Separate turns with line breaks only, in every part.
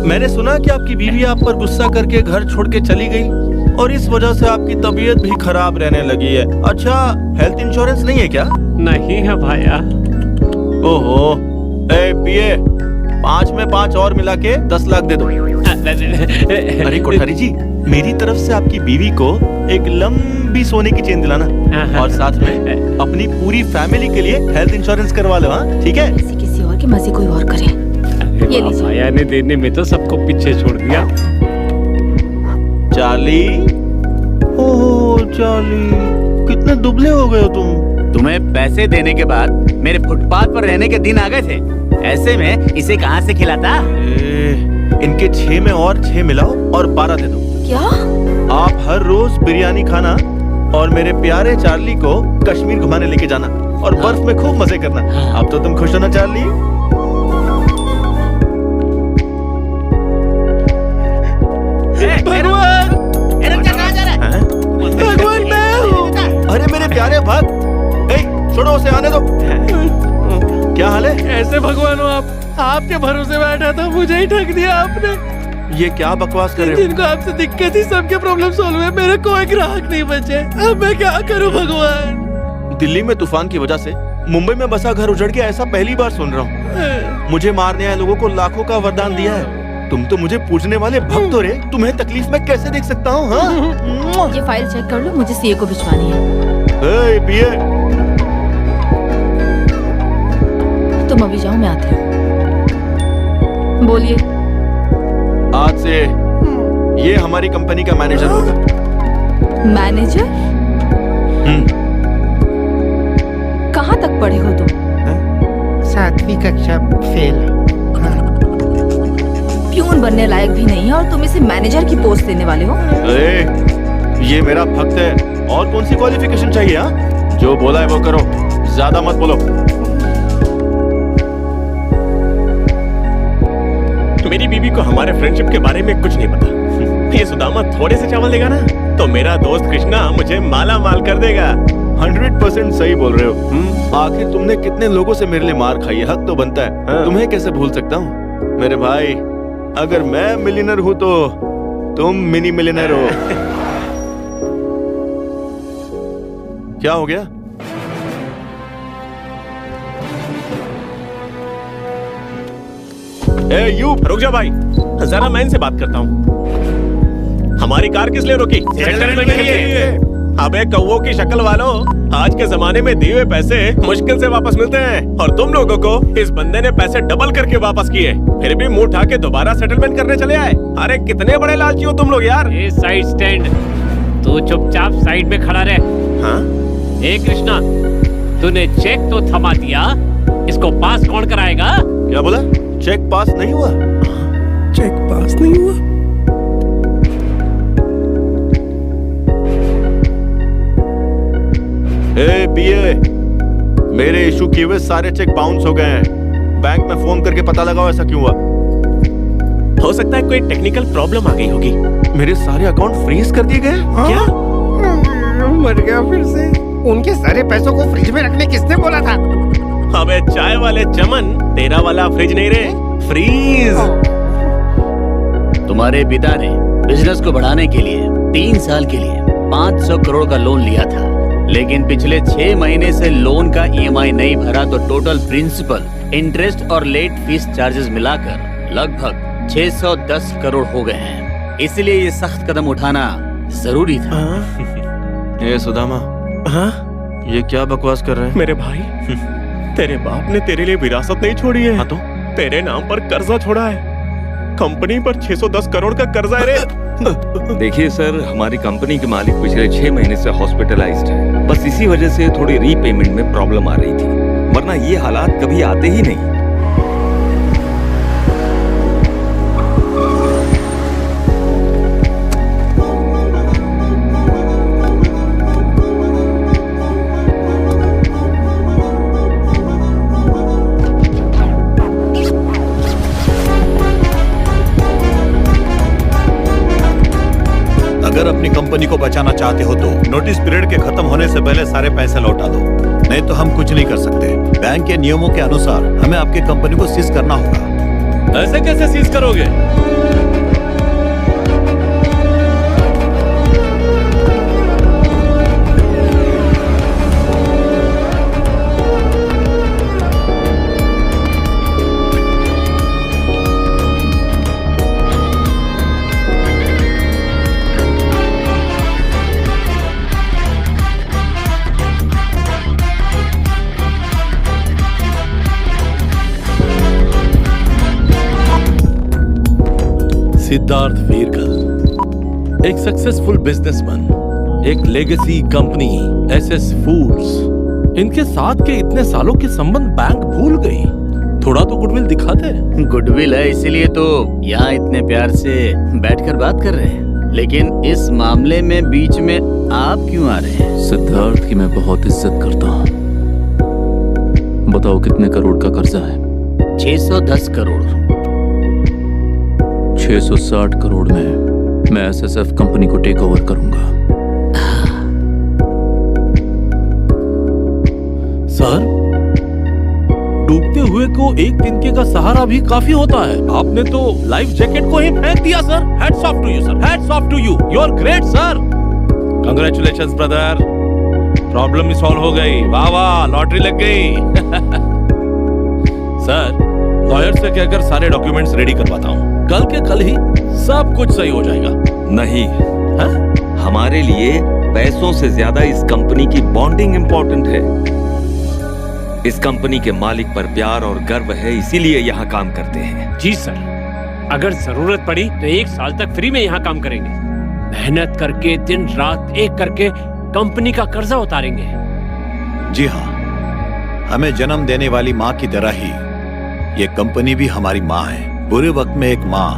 मैंने सुना कि आपकी बीवी आप पर गुस्सा करके घर छोड़ के चली गई और इस वजह से आपकी तबीयत भी खराब रहने लगी है। अच्छा, हेल्थ इंश्योरेंस नहीं है क्या?
नहीं है भैया।
ओहो, ए पिए, 5 में 5 और मिला के 10 लाख दे दो। अरे कोठारी जी, मेरी तरफ से आपकी बीवी को एक लंबी सोने की चेन दिलाना और साथ में अपनी पूरी फैमिली के लिए हेल्थ इंश्योरेंस करवा लो। हाँ ठीक है?
किसी और के मजे कोई और करे। ये लीजिए।
भैया ने देने में तो सबको पीछे छोड़ दिया।
चार्ली, ओह चार्ली, कितने दुबले हो गए हो तुम।
तुम्हें पैसे देने के बाद मेरे फुटपाथ पर रहने के दिन आ गए थे। ऐसे में इसे कहाँ से खिलाता?
इनके 6 में और 6 मिलाओ और 12 दे दो।
क्या?
आप हर रोज बिरयानी खाना और मेरे प्यारे चार्ली को कश्मीर घुमाने लेके जाना और बर्फ में खूब मजे करना। अब तो तुम खुश हो ना चार्ली? भगवान, भगवान मैं हूँ। अरे मेरे प्यारे भक्त, छोड़ो उसे, आने दो। क्या हाल है?
ऐसे भगवान हो आप? आपके भरोसे बैठा था, मुझे ही ठग दिया आपने।
ये क्या बकवास कर रहे हो?
जिनको आपसे दिक्कत थी सबके प्रॉब्लम सॉल्व हुए, मेरे कोई ग्राहक नहीं बचे। अब मैं क्या करूं भगवान?
दिल्ली में तूफान की वजह से मुंबई में बसा घर उजड़ गया, ऐसा पहली बार सुन रहा हूँ। मुझे मारने आए लोगों को लाखों का वरदान दिया है। तुम तो मुझे पूजने वाले भक्त हो रे, तुम्हें तकलीफ में कैसे देख सकता हूँ? हाँ?
ये फाइल चेक कर लो, मुझे सीए को भिजवानी है।
पिए,
तुम अभी जाओ, मैं आती हूँ। बोलिए।
आज से ये हमारी कंपनी का मैनेजर होगा।
मैनेजर? कहाँ तक पढ़े हो तुम?
7वीं कक्षा फेल।
प्यून बनने लायक भी नहीं है और तुम इसे मैनेजर की पोस्ट देने वाले हो?
ये मेरा भक्त है, और कौन सी क्वालिफिकेशन चाहिए? हाँ, जो बोला है वो करो, ज्यादा मत बोलो।
मेरी बीवी को हमारे फ्रेंडशिप के बारे में कुछ नहीं पता। ये सुदामा थोड़े से चावल देगा ना तो मेरा दोस्त कृष्णा मुझे माला माल कर देगा।
100% सही बोल रहे हो। आखिर तुमने कितने लोगों से मेरे लिए मार खाई है, हक तो बनता है। तुम्हें कैसे भूल सकता हूँ मेरे भाई? अगर मैं मिलियनर हूँ तो तुम मिनी मिलियनर हो। क्या हो गया?
यू रुक जा भाई, जरा मैं इनसे बात करता हूँ। हमारी कार किस लिए रोकी? सेटलमेंट के लिए। अबे कौवों की शक्ल वालों, आज के जमाने में दिए हुए पैसे मुश्किल से वापस मिलते हैं और तुम लोगों को इस बंदे ने पैसे डबल करके वापस किए, फिर भी मुंह उठा के दोबारा सेटलमेंट करने चले आए। अरे कितने बड़े लालची हो तुम लोग यार।
ए साइड स्टैंड, तू चुपचाप साइड में खड़ा रहे।
हाँ?
ए कृष्णा, तूने चेक तो थमा दिया, इसको पास कौन कराएगा?
क्या बोला? चेक पास नहीं हुआ?
चेक पास नहीं हुआ?
पिए, मेरे इशू किए हुए सारे चेक बाउंस हो गए हैं। बैंक में फोन करके पता लगाओ ऐसा क्यों हुआ।
हो सकता है कोई टेक्निकल प्रॉब्लम आ गई होगी।
मेरे सारे अकाउंट फ्रीज कर दिए गए।
क्या?
मर गया फिर से। उनके सारे पैसों को फ्रिज में रखने किसने बोला था?
अबे चाय वाले चमन, तेरा वाला फ्रिज नहीं रे, फ्रीज।
तुम्हारे पिता ने बिजनेस को बढ़ाने के लिए 3 साल के लिए 500 करोड़ का लोन लिया था, लेकिन पिछले 6 महीने से लोन का EMI नहीं भरा तो टोटल प्रिंसिपल, इंटरेस्ट और लेट फीस चार्जेस मिलाकर लगभग 610 करोड़ हो गए हैं। इसलिए ये सख्त कदम उठाना जरूरी था।
ये सुदामा,
हाँ?
ये क्या बकवास कर रहे हैं?
मेरे भाई, तेरे बाप ने तेरे लिए विरासत नहीं छोड़ी है।
हाँ तो?
तेरे नाम पर कर्जा छोड़ा है। कंपनी पर 610 करोड़ का कर्जा है रे।
देखिए सर, हमारी कंपनी के मालिक पिछले 6 महीने से हॉस्पिटलाइज्ड है। बस इसी वजह से थोड़ी रीपेमेंट में प्रॉब्लम आ रही थी, वरना ये हालात कभी आते ही नहीं।
अगर अपनी कंपनी को बचाना चाहते हो तो नोटिस पीरियड के खत्म होने से पहले सारे पैसे लौटा दो, नहीं तो हम कुछ नहीं कर सकते। बैंक के नियमों के अनुसार हमें आपकी कंपनी को सीज करना होगा।
ऐसे कैसे सीज करोगे?
सिद्धार्थ वीरकल, एक सक्सेसफुल बिजनेसमैन, एक लेगेसी कंपनी एसएस फूड्स। इनके साथ के इतने सालों के संबंध बैंक भूल गई। थोड़ा तो गुडविल दिखाते।
गुडविल है, इसीलिए तो यहाँ इतने प्यार से बैठकर बात कर रहे हैं। लेकिन इस मामले में बीच में आप क्यों आ रहे हैं?
सिद्धार्थ की मैं बहुत इज्जत करता हूँ। बताओ कितने करोड़ का कर्जा है?
610 करोड़।
660 करोड़ में मैं एसएसएफ कंपनी को टेक ओवर करूंगा।
सर, डूबते हुए को एक तिनके का सहारा भी काफी होता है। आपने तो लाइफ जैकेट को ही फेंक दिया sir. Hats off to you sir, hats off to you, you are great sir. Congratulations brother, problem solve हो गई। वाह वाह, लॉटरी लग गई। सर, लॉयर से कहकर सारे डॉक्यूमेंट्स रेडी करवाता हूँ। कल के कल ही सब कुछ सही हो जाएगा।
नहीं,
हाँ?
हमारे लिए पैसों से ज्यादा इस कंपनी की बॉन्डिंग इंपॉर्टेंट है। इस कंपनी के मालिक पर प्यार और गर्व है, इसीलिए यहाँ काम करते हैं।
जी सर, अगर जरूरत पड़ी तो 1 साल तक फ्री में यहाँ काम करेंगे। मेहनत करके दिन रात एक करके कंपनी का कर्जा उतारेंगे।
जी हाँ, हमें जन्म देने वाली माँ की तरह ही ये कंपनी भी हमारी माँ है। बुरे वक्त में एक माँ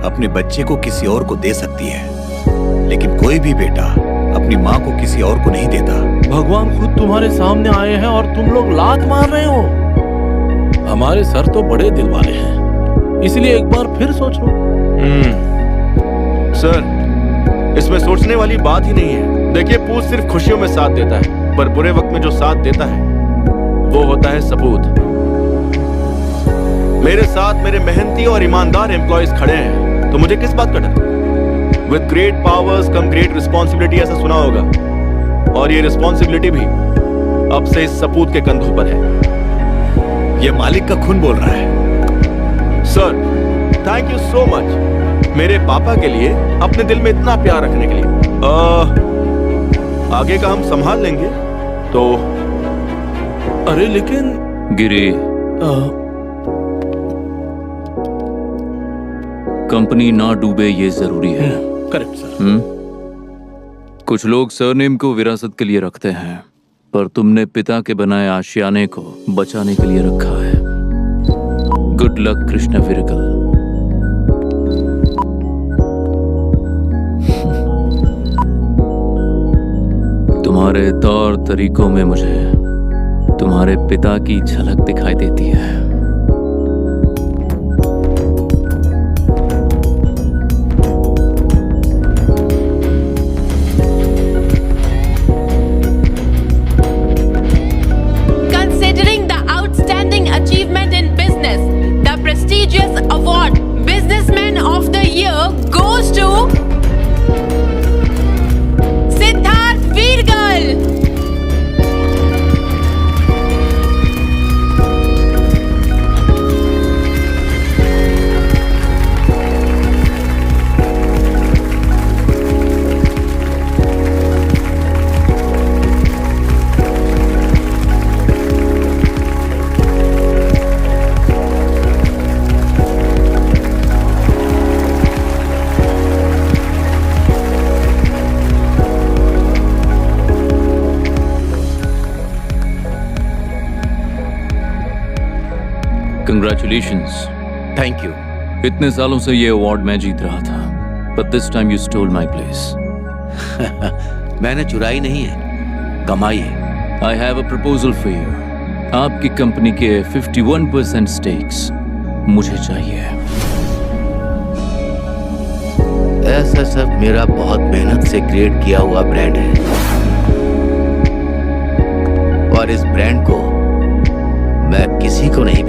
अपने बच्चे को किसी और को दे सकती है, लेकिन कोई भी बेटा अपनी माँ को किसी और को नहीं देता।
भगवान खुद तुम्हारे सामने आए हैं और तुम लोग लात मार रहे हो। हमारे सर तो बड़े दिल वाले हैं, इसलिए एक बार फिर सोच लो।
सर, इसमें सोचने वाली बात ही नहीं है। देखिए, पूत सिर्फ खुशियों में साथ देता है, पर बुरे वक्त में जो साथ देता है वो होता है सपूत। मेरे साथ मेरे मेहनती और ईमानदार एम्प्लॉयज खड़े हैं, तो मुझे किस बात का डर? With great powers come great responsibility, ऐसा सुना होगा। और ये रिस्पॉन्सिबिलिटी भी अब से इस सपूत के कंधों पर है।
ये मालिक का खून बोल रहा है।
Sir, thank you so much मेरे पापा के लिए अपने दिल में इतना प्यार रखने के लिए। आगे का हम संभाल लेंगे। तो
अरे लेकिन
गिरी, कंपनी ना डूबे ये जरूरी है।
Correct sir.
कुछ लोग सरनेम को विरासत के लिए रखते हैं, पर तुमने पिता के बनाए आशियाने को बचाने के लिए रखा है। गुड लक कृष्ण विरकल। तुम्हारे तौर तरीकों में मुझे तुम्हारे पिता की झलक दिखाई देती है।
Considering the outstanding achievement in business, the prestigious award Businessman of the Year goes to Siddharth Veergal.
Congratulations.
Thank you.
इतने सालों से ये अवार्ड मैं जीत रहा था, but this time you stole my place.
मैंने चुराई नहीं है, कमाई है।
I have a proposal for you. आपकी कंपनी के 51% stakes मुझे चाहिए।
एसएसएफ मेरा बहुत मेहनत से क्रिएट किया हुआ ब्रांड है, और इस ब्रांड को मैं किसी को नहीं